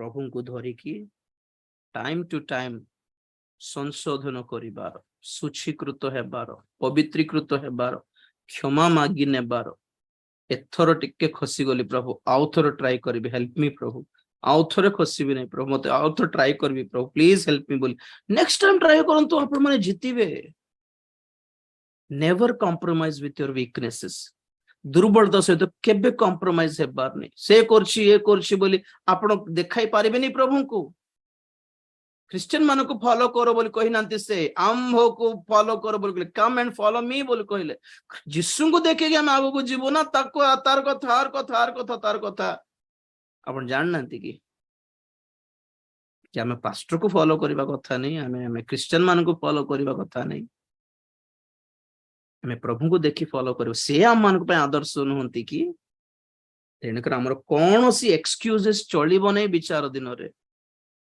प्रभु को धरिकी time to time संशोधन करिबार, शुचीकृत हेबार, पवित्रीकृत हेबार, क्षमा मागी नेबार। एथर टिके खसी गली प्रभु, आउ थोर ट्राई करिबे, हेल्प मी प्रभु। आउ थोरे खसीबी नहीं प्रभु, मते आउ थोर ट्राई करबी प्रभु, प्लीज हेल्प मी बोली नेक्स्ट टाइम ट्राई करंतु आपण माने जितिबे। Never compromise with your weaknesses. दुर्बलता सहित केबे कॉम्प्रोमाइज हेबार नहीं। से करछि ए करछि बोली आपण देखाई पारिबे नहीं प्रभु को। क्रिश्चियन मान को फॉलो करो बोली कही नांती, से आम्भ को फॉलो करो बोली कहले, कम एंड फॉलो मी बोली कहले। यीशु को देखे हम आगो को जीवो ना, ताको तार कथा आपण जान नांती कि हमें पास्टर को फॉलो करबा कथा नहीं, हमें क्रिश्चियन मान को फॉलो करबा कथा नहीं। हमें प्रभु को देखि फॉलो करियो, से हम मान को पे आदर्श नहंती कि तेणुकर हमर कोनोसी एक्सक्यूजेस चलिबो नहीं विचार दिन रे।